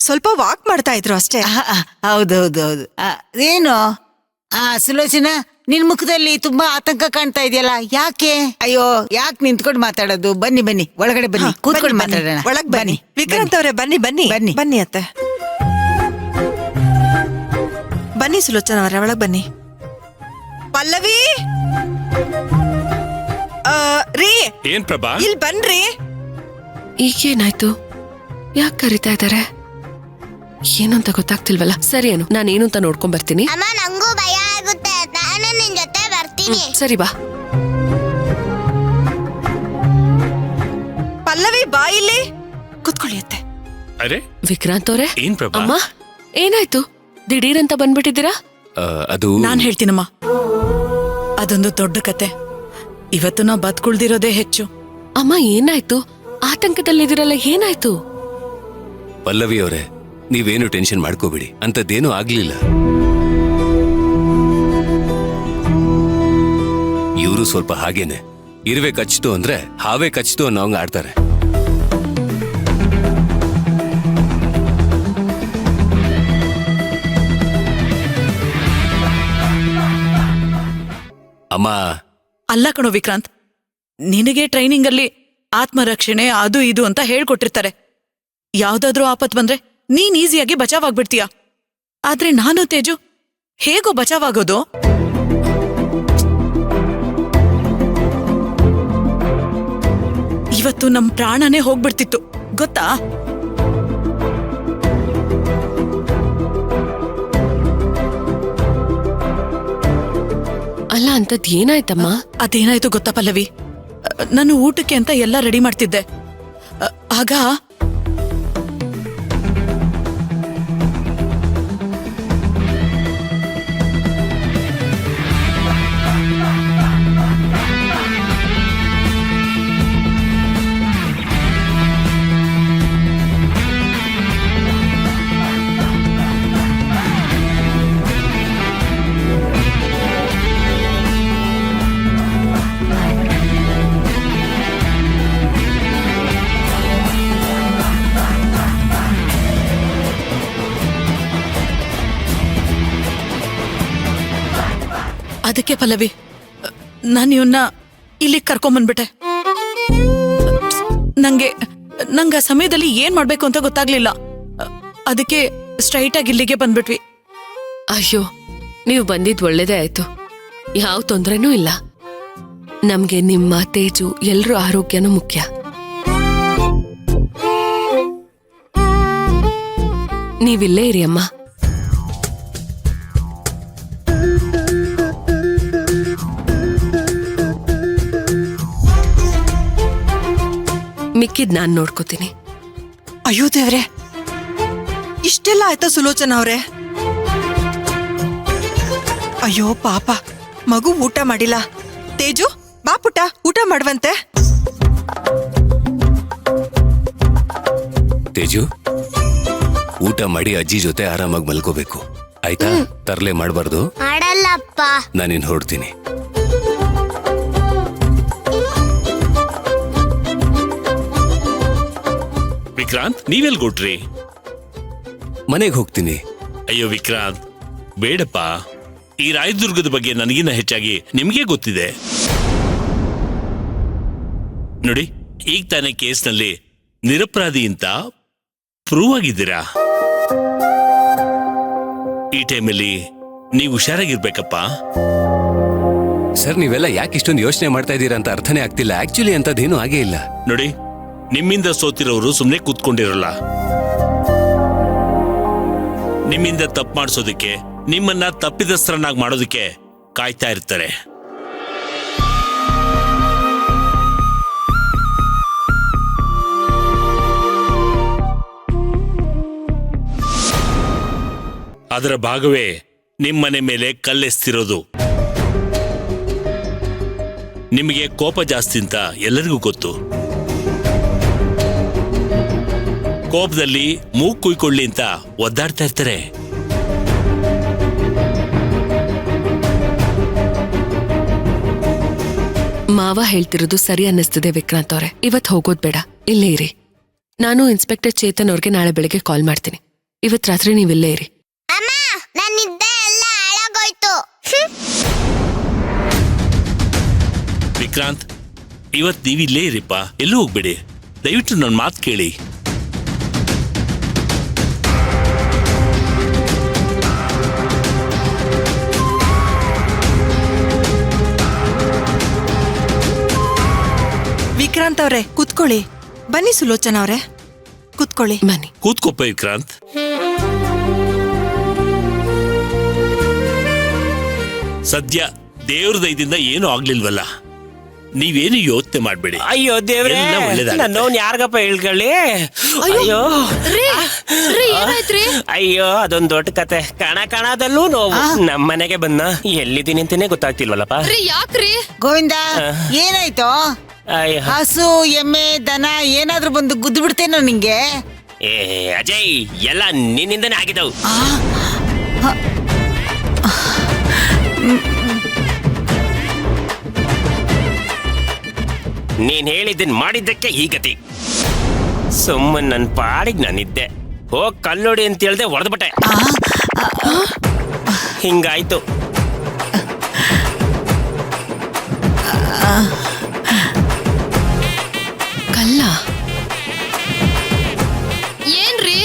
ಸ್ವಲ್ಪ ವಾಕ್ ಮಾಡ್ತಾ ಇದ್ರು ಅಷ್ಟೇ. ಹೌದೌದೌದು. ಏನು ಸುಲೋಚನಾ, ನಿನ್ ಮುಖದಲ್ಲಿ ತುಂಬಾ ಆತಂಕ ಕಾಣ್ತಾ ಇದೆಯಲ್ಲ, ಯಾಕೆ? ಅಯ್ಯೋ, ಯಾಕೆ ನಿಂತ್ಕೊಂಡು ಮಾತಾಡೋದು? ಬನ್ನಿ ಬನ್ನಿ, ಒಳಗಡೆ ಬನ್ನಿ, ಕೂತ್ಕೊಂಡು ಮಾತಾಡೋಣ. ಒಳಗ್ ಬನ್ನಿ. ವಿಕ್ರಾಂತ್ ಅವರೇ, ಬನ್ನಿ ಬನ್ನಿ ಬನ್ನಿ ಬನ್ನಿ ಅತ್ತೆ. ಬನ್ನಿ ಸುಲೋಚನಾ ಅವರೇ, ಒಳಗ್ ಬನ್ನಿ. ಪಲ್ಲವಿ ರೀ, ಏನ್ ಪ್ರಭಾ, ಇಲ್ಲಿ ಬನ್ರಿ. ಈಗೇನಾಯ್ತು? ಯಾಕೆ ಕರಿತಾ ಇದ್ದಾರೆ? ಏನು ಅಂತ ಗೊತ್ತಾಗ್ತಿಲ್ವಲ್ಲ. ಸರಿ, ಏನು ನಾನೇನು ಅಂತ ನೋಡ್ಕೊಂಡ್ ಬರ್ತೀನಿ. ಅಮ್ಮ, ನಂಗೂ ಭಯ ಆಗುತ್ತೆ, ನಾನು ನಿನ್ ಜೊತೆ ಬರ್ತೀನಿ. ಸರಿ ಬಾ. ಪಲ್ಲವಿ ಬಾ ಇಲ್ಲಿ ಕುತ್ಕೊಳ್ಳಿ ಅತ್ತೆ. ಅರೆ ವಿಕ್ರಾಂತ್ ಅವ್ರೆ, ಏನ್ ಪ್ರಭಾ? ಅಮ್ಮ ಏನಾಯ್ತು? ದಿಢೀರಂತ ಬಂದ್ಬಿಟ್ಟಿದ್ದೀರಾ? ಅದು ನಾನ್ ಹೇಳ್ತೀನಮ್ಮ, ಅದೊಂದು ದೊಡ್ಡ ಕತೆ. ಇವತ್ತು ನಾವು ಬದುಕುಳ್ದಿರೋದೇ ಹೆಚ್ಚು. ಅಮ್ಮ ಏನಾಯ್ತು? ಆತಂಕದಲ್ಲಿದ್ದೀರಲ್ಲ, ಏನಾಯ್ತು? ಪಲ್ಲವಿ ಅವರೇ, ನೀವೇನು ಟೆನ್ಷನ್ ಮಾಡ್ಕೋಬಿಡಿ, ಅಂತದ್ದೇನೂ ಆಗ್ಲಿಲ್ಲ. ಇವರು ಸ್ವಲ್ಪ ಹಾಗೇನೆ, ಇರುವೆ ಕಚ್ಚಿತು ಅಂದ್ರೆ ಹಾವೇ ಕಚ್ಚಿತು ಅನ್ನೋಂಗ ಆಡ್ತಾರೆ. ಅಮ್ಮ, ಅಲ್ಲ ಕಣೋ ವಿಕ್ರಾಂತ್, ನಿನಗೆ ಟ್ರೈನಿಂಗ್ ಅಲ್ಲಿ ಆತ್ಮರಕ್ಷಣೆ ಅದು ಇದು ಅಂತ ಹೇಳ್ಕೊಟ್ಟಿರ್ತಾರೆ. ಯಾವ್ದಾದ್ರೂ ಆಪತ್ ಬಂದ್ರೆ ನೀನ್ ಈಸಿಯಾಗಿ ಬಚಾವಾಗ್ಬಿಡ್ತೀಯ. ಆದ್ರೆ ನಾನು ತೇಜು ಹೇಗೋ ಬಚಾವಾಗೋದು? ಇವತ್ತು ನಮ್ ಪ್ರಾಣನೇ ಹೋಗ್ಬಿಡ್ತಿತ್ತು, ಗೊತ್ತಾ? ಅಲ್ಲ, ಅಂತದ್ ಏನಾಯ್ತಮ್ಮ? ಅದೇನಾಯ್ತು ಗೊತ್ತಾ ಪಲ್ಲವಿ, ನಾನು ಊಟಕ್ಕೆ ಅಂತ ಎಲ್ಲ ರೆಡಿ ಮಾಡ್ತಿದ್ದೆ. ಆಗ ಅದಕ್ಕೆ ಪಲ್ಲವಿ, ನಾನು ಇವನ್ನ ಇಲ್ಲಿ ಕರ್ಕೊಂಬಂದ್ಬಿಟ್ಟೆ. ನಂಗೆ ಆ ಸಮಯದಲ್ಲಿ ಏನ್ ಮಾಡ್ಬೇಕು ಅಂತ ಗೊತ್ತಾಗ್ಲಿಲ್ಲ. ಅದಕ್ಕೆ ಸ್ಟ್ರೈಟ್ ಆಗಿ ಇಲ್ಲಿಗೆ ಬಂದ್ಬಿಟ್ವಿ. ಅಯ್ಯೋ, ನೀವು ಬಂದಿದ್ ಒಳ್ಳೇದೇ ಆಯ್ತು. ಯಾವ ತೊಂದ್ರೆನೂ ಇಲ್ಲ. ನಮ್ಗೆ ನಿಮ್ಮ ತೇಜು ಎಲ್ರೂ ಆರೋಗ್ಯನೂ ಮುಖ್ಯ. ನೀವಿಲ್ಲೇ ಇರಿ ಅಮ್ಮ. ಮಿಕ್ಕಿದ್ ನಾನ್ ನೋಡ್ಕೋತೀನಿ. ಅಯ್ಯೋ ದೇವ್ರೆ, ಇಷ್ಟೆಲ್ಲ ಆಯ್ತಾ ಸುಲೋಚನಾ ಅವ್ರೆ? ಅಯ್ಯೋ ಪಾಪ, ಮಗು ಊಟ ಮಾಡಿಲ್ಲ. ತೇಜು ಬಾ ಪುಟ್ಟ, ಊಟ ಮಾಡುವಂತೆ. ತೇಜು, ಊಟ ಮಾಡಿ ಅಜ್ಜಿ ಜೊತೆ ಆರಾಮಾಗಿ ಮಲ್ಕೋಬೇಕು, ಆಯ್ತಾ? ತರ್ಲೆ ಮಾಡ್ಬಾರ್ದು. ಮಾಡಲ್ಲಪ್ಪ. ನಾನಿನ್ ಹೊರಡ್ತೀನಿ. ವಿಕ್ರಾಂತ್, ನೀವೆಲ್ ಕೊಟ್ರಿ? ಮನೆಗೆ ಹೋಗ್ತೀನಿ. ಅಯ್ಯೋ ವಿಕ್ರಾಂತ್, ಬೇಡಪ್ಪ. ಈ ರಾಯದುರ್ಗದ ಬಗ್ಗೆ ನನಗಿನ್ನ ಹೆಚ್ಚಾಗಿ ನಿಮ್ಗೆ ಗೊತ್ತಿದೆ. ನೋಡಿ, ಈಗ ತಾನೇ ಕೇಸ್ನಲ್ಲಿ ನಿರಪರಾಧಿ ಅಂತ ಪ್ರೂವ್ ಆಗಿದ್ದೀರಾ. ಈ ಟೈಮಲ್ಲಿ ನೀವು ಹುಷಾರಾಗಿರ್ಬೇಕಪ್ಪ. ಸರ್, ನೀವೆಲ್ಲ ಯಾಕೆ ಇಷ್ಟೊಂದು ಯೋಚನೆ ಮಾಡ್ತಾ ಇದ್ದೀರಾ ಅಂತ ಅರ್ಥನೇ ಆಗ್ತಿಲ್ಲ. ಆಕ್ಚುಲಿ ಅಂತದೇನು ಆಗೇ ಇಲ್ಲ. ನೋಡಿ, ನಿಮ್ಮಿಂದ ಸೋತಿರೋರು ಸುಮ್ಮನೆ ಕೂತ್ಕೊಂಡಿರಲ್ಲ. ನಿಮ್ಮಿಂದ ತಪ್ಪು ಮಾಡಿಸೋದಕ್ಕೆ, ನಿಮ್ಮನ್ನ ತಪ್ಪಿದಸ್ಥರನ್ನಾಗಿ ಮಾಡೋದಕ್ಕೆ ಕಾಯ್ತಾ ಇರ್ತಾರೆ. ಅದರ ಭಾಗವೇ ನಿಮ್ಮನೆ ಮೇಲೆ ಕಲ್ಲೆಸ್ತಿರೋದು. ನಿಮಗೆ ಕೋಪ ಜಾಸ್ತಿ ಅಂತ ಎಲ್ಲರಿಗೂ ಗೊತ್ತು. ಕೋಪದಲ್ಲಿ ಮೂಗು ಕುಯ್ಕೊಳ್ಳಿ ಅಂತ ಒದ್ದಾಡ್ತಾ ಇರ್ತಾರೆ. ಮಾವ ಹೇಳ್ತಿರೋದು ಸರಿ ಅನ್ನಿಸ್ತಿದೆ ವಿಕ್ರಾಂತ್ ಅವ್ರೆ. ಇವತ್ ಹೋಗೋದ್ ಬೇಡ, ಇಲ್ಲೇ ಇರಿ. ನಾನು ಇನ್ಸ್ಪೆಕ್ಟರ್ ಚೇತನ್ ಅವ್ರಿಗೆ ನಾಳೆ ಬೆಳಿಗ್ಗೆ ಕಾಲ್ ಮಾಡ್ತೀನಿ. ಇವತ್ ರಾತ್ರಿ ನೀವಿಲ್ಲೇ ಇರಿ. ಅಮ್ಮ ನನ್ನಿದ್ದೆ ಎಲ್ಲ ಹಾಳಾಗೋಯ್ತು. ವಿಕ್ರಾಂತ್, ಇವತ್ ನೀವಿಲ್ಲೇ ಇರಿಪ್ಪ, ಎಲ್ಲೂ ಹೋಗ್ಬೇಡಿ. ದಯವಿಟ್ಟು ನನ್ನ ಮಾತು ಕೇಳಿ. ವಿಕ್ರಾಂತ್ ಅವ್ರೆ ಕೂತ್ಕೊಳ್ಳಿ. ಬನ್ನಿ ಸುಲೋಚನಾ ಅವ್ರೆ ಕೂತ್ಕೊಳ್ಳಿ. ಬನ್ನಿ. ಕೂತ್ಕೊಪ್ಪ ವಿಕ್ರಾಂತ್. ಸದ್ಯ ದೇವ್ರ ದಯದಿಂದ ಏನೂ ಆಗ್ಲಿಲ್ವಲ್ಲ, ನೀವೇನು ಯೋಚನೆ ಮಾಡ್ಬೇಡಿ. ಅಯ್ಯೋ ದೇವ್ರೆ, ಎಲ್ಲ ಒಳ್ಳೇದಾಗತ್ತೆ. ನನ್ನವನ್ ಯಾರಿಗಪ್ಪ ಹೇಳ್ಕೊಳ್ಳಿ. ಅಯ್ಯೋ ಅಯ್ಯೋ ಅದೊಂದ್ ದೊಡ್ಡ ಕತೆ. ಕಣದಲ್ಲೂ ನೋವು. ನಮ್ಮನೆಗೆ ಬಂದ ಎಲ್ಲಿದ್ದೀನಿ ಅಂತಾನೆ ಗೊತ್ತಾಗ್ತಿಲ್ವಲ್ಲಪ್ಪ. ಯಾಕ್ರಿ? ಗೋವಿಂದ ಏನಾಯ್ತು? ಅಯ್ಯೋ ಹಸು ಎಮ್ಮೆ ದನ ಏನಾದ್ರೂ ಬಂದು ಗುದ್ದು ಬಿಡ್ತೇನೋ ನಿಂಗೆ? ಏ ಅಜಯ್, ಎಲ್ಲ ನಿನ್ನಿಂದನೇ ಆಗಿದ್ದವು. ನೀನ್ ಹೇಳಿದ್ದನ್ ಮಾಡಿದ್ದಕ್ಕೆ ಈ ಗತಿ. ಸುಮ್ಮನ್ ನನ್ ಪಾಡಿಗೆ ನಾನಿದ್ದೆ. ಹೋಗ್ ಕಲ್ಲೊಡಿ ಅಂತ ಹೇಳ್ದೆ ಹೊಡೆದ್ಬಿಟ್ಟೆ. ಹಿಂಗಾಯ್ತು. ಕಲ್ಲ ಏನ್ರಿ?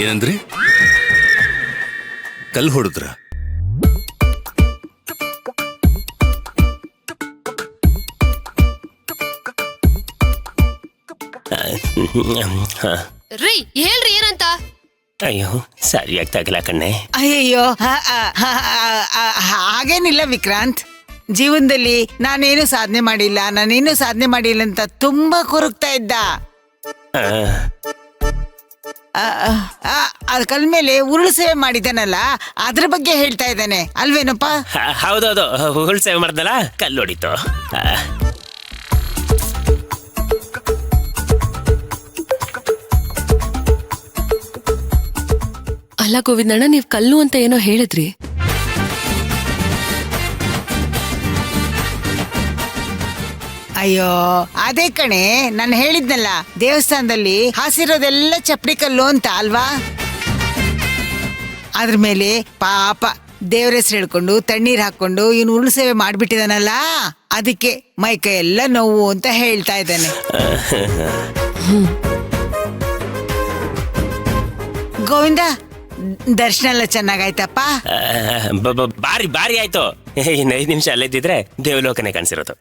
ಏನಂದ್ರಿ? ಕಲ್ ಹೊಡೆದ್ರ? ರೀ ಹೇಳ್ರಿ ಏನಂತ? ಅಯ್ಯೋ ಸರಿಯಾಗಿ ತಗಲ ಕಣ್ಣೆ. ಅಯ್ಯಯ್ಯೋ ಹಾಗೇನಿಲ್ಲ ವಿಕ್ರಾಂತ್. ಜೀವನದಲ್ಲಿ ನಾನೇನು ಸಾಧನೆ ಮಾಡಿಲ್ಲ ಅಂತ ತುಂಬಾ ಕೊರಗ್ತಾ ಇದ್ದ. ಅದ್ ಕಲ್ಮೇಲೆ ಉರುಳು ಸೇವೆ ಮಾಡಿದಾನಲ್ಲ, ಅದ್ರ ಬಗ್ಗೆ ಹೇಳ್ತಾ ಇದ್ದಾನೆ ಅಲ್ವೇನಪ್ಪ? ಹೌದೌದು, ಹುಲ್ ಸೇವೆ ಮಾಡ್ದಲ್ಲ, ಕಲ್ಲೊಡಿತು. ಅಲ್ಲ ಗೋವಿಂದಣ್ಣ, ನೀವ್ ಕಲ್ಲು ಅಂತ ಏನೋ ಹೇಳಿದ್ರಿ. ಅಯ್ಯೋ ಅದೇ ಕಣೆ, ನಾನು ಹೇಳಿದ್ನಲ್ಲ, ದೇವಸ್ಥಾನದಲ್ಲಿ ಹಾಸಿರೋದೆಲ್ಲ ಚಪ್ಪಡಿ ಕಲ್ಲು ಅಂತ ಅಲ್ವಾ? ಅದ್ರ ಮೇಲೆ ಪಾಪ ದೇವ್ರ ಹೆಸರು ಹೇಳ್ಕೊಂಡು ತಣ್ಣೀರ್ ಹಾಕೊಂಡು ಇವನು ಉರುಳು ಸೇವೆ ಮಾಡ್ಬಿಟ್ಟಿದಾನಲ್ಲ, ಅದಕ್ಕೆ ಮೈಕೈ ಎಲ್ಲ ನೋವು ಅಂತ ಹೇಳ್ತಾ ಇದ್ದಾನೆ. ಗೋವಿಂದ, ದರ್ಶನ ಎಲ್ಲ ಚೆನ್ನಾಗಾಯ್ತಪ್ಪ? ಬಾರಿ ಆಯ್ತು. ಇನ್ನು 5 ನಿಮಿಷ ಅಲ್ಲಿದ್ದಿದ್ರೆ ದೇವಲೋಕನೆ ಕಾಣಿಸಿರೋದು.